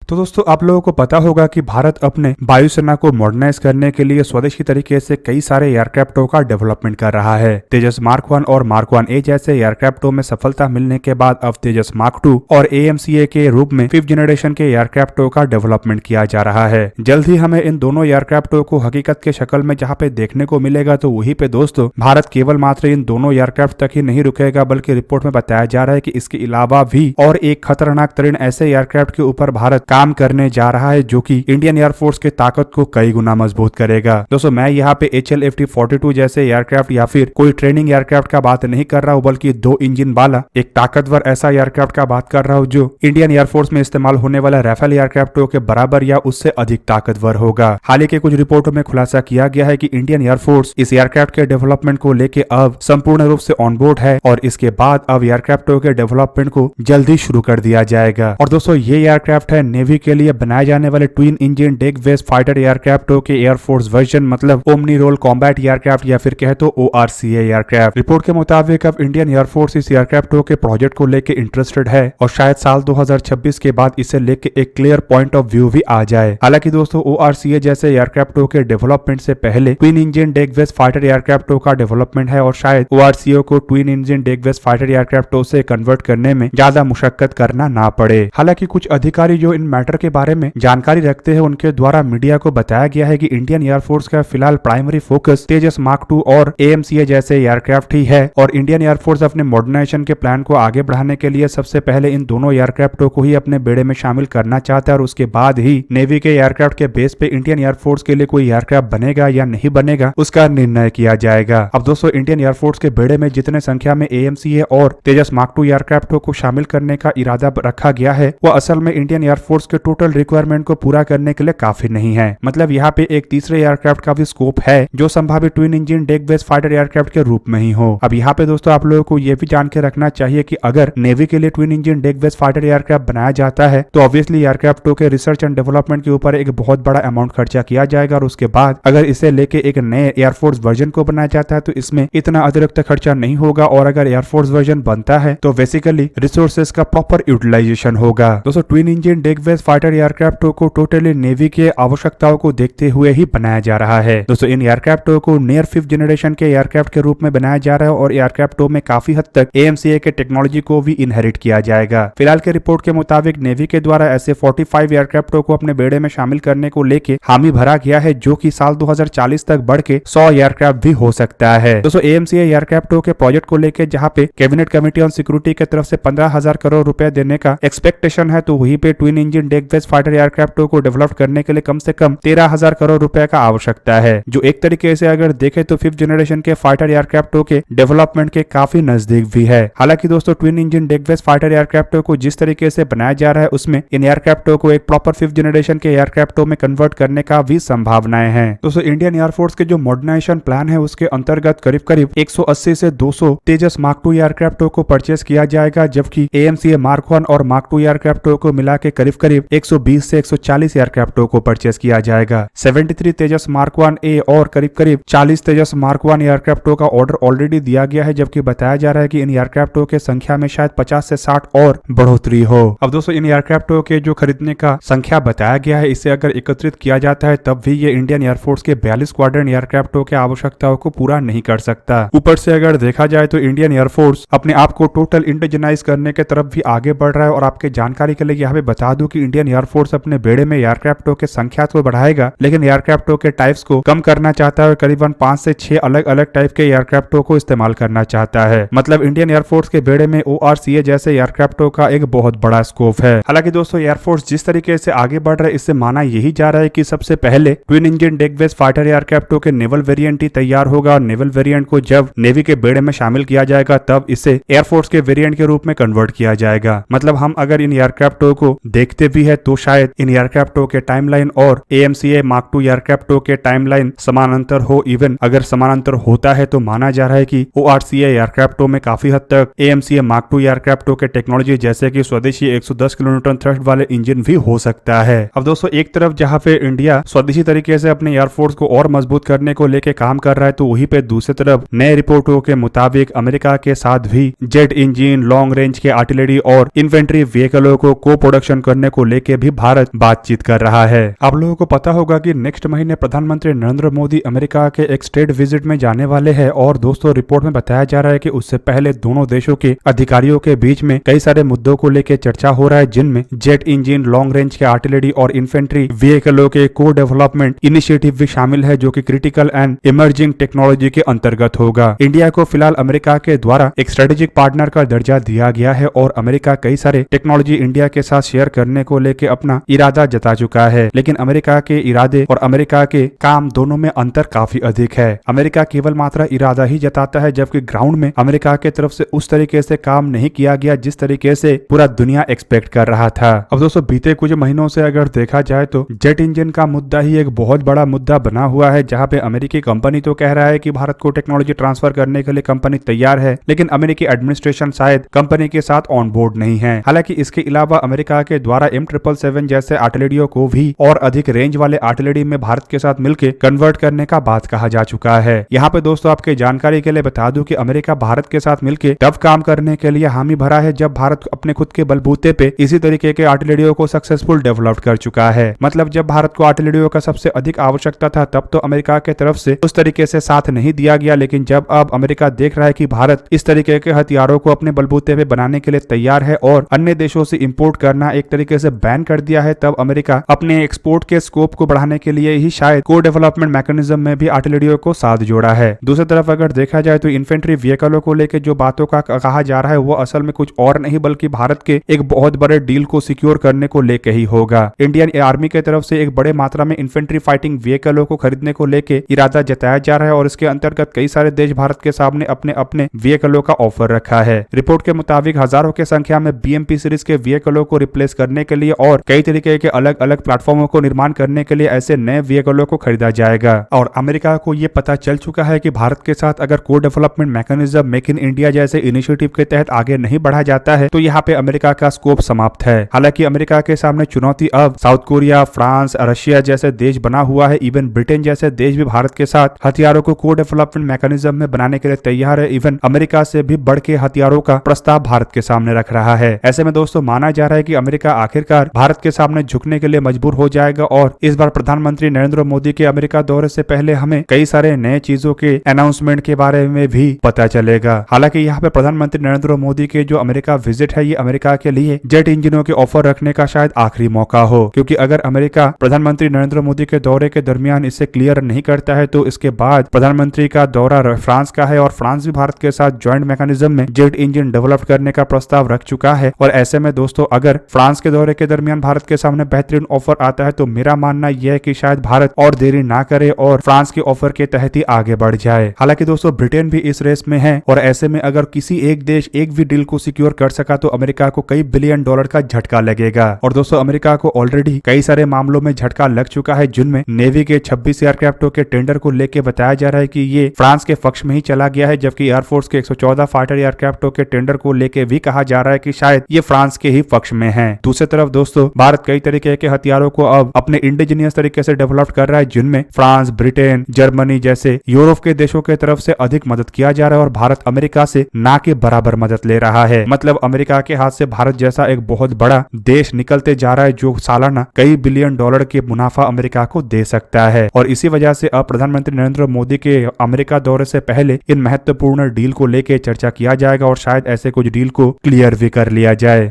तो दोस्तों आप लोगों को पता होगा कि भारत अपने वायुसेना को मॉडर्नाइज करने के लिए स्वदेशी तरीके से कई सारे एयरक्राफ्टों का डेवलपमेंट कर रहा है। तेजस मार्क 1 और मार्क 1A जैसे एयरक्राफ्टों में सफलता मिलने के बाद अब तेजस मार्क 2 और AMCA के रूप में 5th जनरेशन के एयरक्राफ्टों का डेवलपमेंट किया जा रहा है। जल्द ही हमें इन दोनों एयरक्राफ्टों को हकीकत के शक्ल में जहाँ पे देखने को मिलेगा, तो वहीं पे दोस्तों भारत केवल मात्र इन दोनों एयरक्राफ्ट तक ही नहीं रुकेगा, बल्कि रिपोर्ट में बताया जा रहा है कि इसके अलावा भी और एक खतरनाक तरीन ऐसे एयरक्राफ्ट के ऊपर भारत काम करने जा रहा है जो कि इंडियन एयरफोर्स की ताकत को कई गुना मजबूत करेगा। दोस्तों मैं यहाँ पे HLFT-42 जैसे एयरक्राफ्ट या फिर कोई ट्रेनिंग एयरक्राफ्ट का बात नहीं कर रहा हूँ, बल्कि 2 इंजन वाला एक ताकतवर ऐसा एयरक्राफ्ट का बात कर रहा हूँ जो इंडियन एयरफोर्स में इस्तेमाल होने वाला राफेल एयरक्राफ्टों के बराबर या उससे अधिक ताकतवर होगा। हाल ही के कुछ रिपोर्टों में खुलासा किया गया है कि इंडियन एयरफोर्स इस एयरक्राफ्ट के डेवलपमेंट को लेके अब संपूर्ण रूप से ऑन बोर्ड है और इसके बाद अब एयरक्राफ्टों के डेवलपमेंट को जल्दी शुरू कर दिया जाएगा। और दोस्तों ये एयरक्राफ्ट है नेवी के लिए बनाए जाने वाले twin engine deck based fighter एयरक्राफ्टों के एयरफोर्स वर्जन, मतलब ओमनी रोल कॉम्बैट एयरक्राफ्ट या फिर कहे तो ORCA एयरक्राफ्ट। रिपोर्ट के मुताबिक अब इंडियन एयरफोर्स इस एयरक्राफ्टों के प्रोजेक्ट को लेके इंटरेस्टेड है और शायद साल 2026 के बाद इसे लेके एक क्लियर पॉइंट ऑफ व्यू भी आ जाए। हालांकि दोस्तों ORCA जैसे एयरक्राफ्टों के डेवलपमेंट से पहले twin engine deck based fighter एयरक्राफ्टों का डेवलपमेंट है और शायद ORCA को twin engine deck based fighter एयरक्राफ्टों से कन्वर्ट करने में ज्यादा मुशक्कत करना ना पड़े। हालांकि कुछ अधिकारी जो इन मैटर के बारे में जानकारी रखते हैं उनके द्वारा मीडिया को बताया गया है कि इंडियन एयरफोर्स का फिलहाल प्राइमरी फोकस तेजस मार्क 2 और AMCA जैसे एयरक्राफ्ट ही है और इंडियन एयरफोर्स अपने मॉडर्नाइजेशन के प्लान को आगे बढ़ाने के लिए सबसे पहले इन दोनों एयरक्राफ्टों को ही अपने बेड़े में शामिल करना चाहता है और उसके बाद ही नेवी के एयरक्राफ्ट के बेस पे इंडियन एयरफोर्स के लिए कोई एयरक्राफ्ट बनेगा या नहीं बनेगा उसका निर्णय किया जाएगा। अब दोस्तों इंडियन एयरफोर्स के बेड़े में जितने संख्या में AMCA और तेजस मार्क 2 एयरक्राफ्टों को शामिल करने का इरादा रखा गया है वो असल में इंडियन एयरफोर्स के टोटल रिक्वायरमेंट को पूरा करने के लिए काफी नहीं है। मतलब यहाँ पे एक तीसरे एयरक्राफ्ट का भी स्कोप है जो संभावित twin engine deck based fighter aircraft के रूप में ही हो। अब यहाँ पे दोस्तों आप लोगों को ये भी जान के रखना चाहिए कि अगर नेवी के लिए twin engine deck based fighter aircraft बनाया जाता है तो ऑब्वियसली एयरक्राफ्टों के रिसर्च एंड डेवलपमेंट के ऊपर एक बहुत बड़ा अमाउंट खर्चा किया जाएगा और उसके बाद अगर इसे लेके एक नए एयरफोर्स वर्जन को बनाया जाता है तो इसमें इतना अतिरिक्त खर्चा नहीं होगा और अगर एयरफोर्स वर्जन बनता है तो बेसिकली रिसोर्सेज का प्रॉपर यूटिलाइजेशन होगा। दोस्तों twin engine deck based fighter एयरक्राफ्टों को टोटली नेवी के आवश्यकताओं को देखते हुए ही बनाया जा रहा है। दोस्तों इन एयरक्राफ्टों को नियर 5th जनरेशन के एयरक्राफ्ट के रूप में बनाया जा रहा है और एयरक्राफ्टों में काफी हद तक AMCA के टेक्नोलॉजी को भी इनहेरिट किया जाएगा। फिलहाल के रिपोर्ट के मुताबिक नेवी के द्वारा ऐसे 45 एयरक्राफ्टों को अपने बेड़े में शामिल करने को लेके हामी भरा गया है जो कि साल 2040 तक बढ़ के 100 एयरक्राफ्ट भी हो सकता है। दोस्तों AMCA एयरक्राफ्टों के प्रोजेक्ट को लेकर जहाँ पे कैबिनेट कमेटी ऑन सिक्योरिटी की तरफ से 15,000 करोड़ रुपए देने का एक्सपेक्टेशन है, तो वहीं पे twin engine deck based fighter एयरक्राफ्टों को डेवलप करने के लिए कम से कम 13,000 करोड़ रुपए का आवश्यकता है, जो एक तरीके से अगर देखें तो 5th जनरेशन के फाइटर एयरक्राफ्टों के डेवलपमेंट के काफी नजदीक भी है। हालांकि दोस्तों twin engine deck based fighter एयरक्राफ्टों को जिस तरीके से बनाया जा रहा है उसमें इन एयरक्राफ्टों को एक प्रॉपर 5th जनरेशन के एयरक्राफ्टों में कन्वर्ट करने का भी संभावनाएं हैं। दोस्तों इंडियन एयरफोर्स के जो मॉडर्नाइजेशन प्लान है उसके अंतर्गत करीब करीब 180 से 200 तेजस मार्क 2 एयरक्राफ्टों को परचेस किया जाएगा, जबकि AMCA मार्क 1 और मार्क 2 एयरक्राफ्टों को मिला के करीब करीब 120 से 140 एयरक्राफ्टों को परचेस किया जाएगा। 73 तेजस मार्क 1A और करीब करीब 40 तेजस मार्क 1 एयरक्राफ्टों का ऑर्डर ऑलरेडी दिया गया है, जबकि बताया जा रहा है कि इन एयरक्राफ्टों के संख्या में शायद 50 से 60 और बढ़ोतरी हो। अब दोस्तों इन एयरक्राफ्टों के जो खरीदने का संख्या बताया गया है इसे अगर एकत्रित किया जाता है तब भी ये इंडियन एयरफोर्स के 42 क्वाड्रेंट एयरक्राफ्टों के आवश्यकताओं को पूरा नहीं कर सकता। ऊपर से अगर देखा जाए तो इंडियन एयरफोर्स अपने आप को टोटल इंडिजनाइज करने के तरफ भी आगे बढ़ रहा है और आपके जानकारी के लिए यहाँ पे बता दूं कि इंडियन एयरफोर्स अपने बेड़े में एयरक्राफ्टों के संख्या तो बढ़ाएगा लेकिन एयरक्राफ्टों के टाइप्स को कम करना चाहता है और करीबन 5 से 6 अलग अलग टाइप के एयरक्राफ्टों को इस्तेमाल करना चाहता है। मतलब इंडियन एयरफोर्स के बेड़े में ORCA जैसे एयरक्राफ्टों का एक बहुत बड़ा स्कोप है। हालांकि दोस्तों एयरफोर्स जिस तरीके से आगे बढ़ रहा है इससे माना यही जा रहा है कि सबसे पहले twin engine deck based fighter एयरक्राफ्टों के नेवल वेरिएंट ही तैयार होगा और नेवल वेरिएंट को जब नेवी के बेड़े में शामिल किया जाएगा तब इसे एयरफोर्स के वेरिएंट के रूप में कन्वर्ट किया जाएगा। मतलब हम अगर इन एयरक्राफ्टों को देखते भी है तो शायद इन एयरक्राफ्टों के टाइमलाइन और AMCA मार्क 2 एयरक्राफ्टों के टाइमलाइन समानांतर हो। इवन अगर समानांतर होता है तो माना जा रहा है कि ORCA एयरक्राफ्टों में काफी हद तक AMCA मार्क 2 एयरक्राफ्टों के टेक्नोलॉजी जैसे कि स्वदेशी 110 किलोन्यूटन थ्रस्ट वाले इंजन भी हो सकता है। अब दोस्तों एक तरफ जहाँ पे इंडिया स्वदेशी तरीके से अपने एयरफोर्स को और मजबूत करने को लेके काम कर रहा है तो वहीं पे दूसरी तरफ नए रिपोर्टों के मुताबिक अमेरिका के साथ भी जेट इंजन, लॉन्ग रेंज के आर्टिलरी और इन्फेंट्री व्हीकलों को को प्रोडक्शन करने को लेकर भी भारत बातचीत कर रहा है। आप लोगों को पता होगा कि नेक्स्ट महीने प्रधानमंत्री नरेंद्र मोदी अमेरिका के एक स्टेट विजिट में जाने वाले हैं और दोस्तों रिपोर्ट में बताया जा रहा है कि उससे पहले दोनों देशों के अधिकारियों के बीच में कई सारे मुद्दों को लेकर चर्चा हो रहा है, जिनमें जेट इंजन, लॉन्ग रेंज के आर्टिलरी और इन्फेंट्री व्हीकलों के को डेवलपमेंट इनिशिएटिव भी शामिल है, जो कि क्रिटिकल एंड इमर्जिंग टेक्नोलॉजी के अंतर्गत होगा। इंडिया को फिलहाल अमेरिका के द्वारा एक स्ट्रेटेजिक पार्टनर का दर्जा दिया गया है और अमेरिका कई सारे टेक्नोलॉजी इंडिया के साथ शेयर करने को लेकर अपना इरादा जता चुका है, लेकिन अमेरिका के इरादे और अमेरिका के काम दोनों में अंतर काफी अधिक है। अमेरिका केवल मात्र इरादा ही जताता है, जबकि ग्राउंड में अमेरिका की तरफ से उस तरीके से काम नहीं किया गया जिस तरीके से पूरा दुनिया एक्सपेक्ट कर रहा था। अब दोस्तों बीते कुछ महीनों से अगर देखा जाए तो जेट इंजन का मुद्दा ही एक बहुत बड़ा मुद्दा बना हुआ है, जहां पे अमेरिकी कंपनी तो कह रहा है कि भारत को टेक्नोलॉजी ट्रांसफर करने के लिए कंपनी तैयार है, लेकिन अमेरिकी एडमिनिस्ट्रेशन शायद कंपनी के साथ ऑन बोर्ड नहीं है। हालांकि इसके अलावा अमेरिका के द्वारा M777 जैसे आर्टिलरियों को भी और अधिक रेंज वाले आर्टिलरी में भारत के साथ मिलकर कन्वर्ट करने का बात कहा जा चुका है। यहाँ पे दोस्तों आपके जानकारी के लिए बता दूं कि अमेरिका भारत के साथ मिलकर तब काम करने के लिए हामी भरा है जब भारत अपने खुद के बलबूते पे इसी तरीके के आर्टिलरियों को सक्सेसफुल डेवलप कर चुका है। मतलब जब भारत को आर्टिलरियों का सबसे अधिक आवश्यकता था तब तो अमेरिका के तरफ से उस तरीके से साथ नहीं दिया गया, लेकिन जब अब अमेरिका देख रहा है कि भारत इस तरीके के हथियारों को अपने बलबूते पे बनाने के लिए तैयार है और अन्य देशों से इंपोर्ट करना एक तरीके से बैन कर दिया है, तब अमेरिका अपने एक्सपोर्ट के स्कोप को बढ़ाने के लिए ही शायद को डेवलपमेंट मैकेनिज्म में भी आर्टिलरियों को साथ जोड़ा है। दूसरी तरफ अगर देखा जाए तो इन्फेंट्री व्हीकलों को लेकर जो बातों का कहा जा रहा है वो असल में कुछ और नहीं बल्कि भारत के एक बहुत बड़े डील को सिक्योर करने को लेकर ही होगा। इंडियन आर्मी की तरफ से एक बड़े मात्रा में इन्फेंट्री फाइटिंग व्हीकलों को खरीदने को लेकर इरादा जताया जा रहा है और इसके अंतर्गत कई सारे देश भारत के सामने अपने अपने व्हीकलों का ऑफर रखा है। रिपोर्ट के मुताबिक हजारों की संख्या में BMP सीरीज के व्हीकलों को रिप्लेस करने के लिए और कई तरीके के अलग अलग प्लेटफॉर्मों को निर्माण करने के लिए ऐसे नए व्हीकलों को खरीदा जाएगा। और अमेरिका को यह पता चल चुका है कि भारत के साथ अगर को development mechanism make in India जैसे इनिशिएटिव के तहत आगे नहीं बढ़ा जाता है तो यहाँ पे अमेरिका का स्कोप समाप्त है। हालांकि अमेरिका के सामने चुनौती अब साउथ कोरिया, फ्रांस, रशिया जैसे देश बना हुआ है। इवन ब्रिटेन जैसे देश भी भारत के साथ हथियारों को को डेवलपमेंट मैकेनिज्म में बनाने के लिए तैयार है। इवन अमेरिका से भी बढ़ के हथियारों का प्रस्ताव भारत के सामने रख रहा है। ऐसे में दोस्तों माना जा रहा है कि अमेरिका आखिरकार भारत के सामने झुकने के लिए मजबूर हो जाएगा और इस बार प्रधानमंत्री नरेंद्र मोदी के अमेरिका दौरे से पहले हमें कई सारे नए चीजों के अनाउंसमेंट के बारे में भी पता चलेगा। हालांकि यहाँ पे प्रधानमंत्री नरेंद्र मोदी के जो अमेरिका विजिट है ये अमेरिका के लिए जेट इंजनों के ऑफर रखने का शायद आखिरी मौका हो, क्योंकि अगर अमेरिका प्रधानमंत्री नरेंद्र मोदी के दौरे के दरमियान इसे क्लियर नहीं करता है तो इसके बाद प्रधानमंत्री का दौरा फ्रांस का है और फ्रांस भी भारत के साथ ज्वाइंट मैकेनिज्म में जेट इंजन डेवलप करने का प्रस्ताव रख चुका है। और ऐसे में दोस्तों अगर फ्रांस के दौरे के दरमियान भारत के सामने बेहतरीन ऑफर आता है तो मेरा मानना यह है कि शायद भारत और देरी ना करे और फ्रांस के ऑफर के तहत ही आगे बढ़ जाए। हालांकि दोस्तों ब्रिटेन भी इस रेस में है और ऐसे में अगर किसी एक देश एक भी डील को सिक्योर कर सका तो अमेरिका को कई बिलियन डॉलर का झटका लगेगा। और दोस्तों अमेरिका को ऑलरेडी कई सारे मामलों में झटका लग चुका है, जिनमें नेवी के 26 एयरक्राफ्टों के टेंडर को लेकर बताया जा रहा है कि ये फ्रांस के पक्ष में ही चला गया है, जबकि एयरफोर्स के 114 फाइटर एयरक्राफ्टों के टेंडर को लेकर भी कहा जा रहा है कि शायद ये फ्रांस के ही पक्ष में है। दूसरी तरफ दोस्तों भारत कई तरीके के हथियारों को अब अपने इंडिजीनियस तरीके से डेवलप कर रहा है, जिनमें फ्रांस, ब्रिटेन, जर्मनी जैसे यूरोप के देशों के तरफ से अधिक मदद किया जा रहा है और भारत अमेरिका से ना के बराबर मदद ले रहा है। मतलब अमेरिका के हाथ से भारत जैसा एक बहुत बड़ा देश निकलते जा रहा है जो सालाना कई बिलियन डॉलर के मुनाफा अमेरिका को दे सकता है। और इसी वजह से अब प्रधानमंत्री नरेंद्र मोदी के अमेरिका दौरे से पहले इन महत्वपूर्ण डील को लेकर चर्चा किया जाएगा और शायद ऐसे कुछ डील को क्लियर भी कर लिया जाए।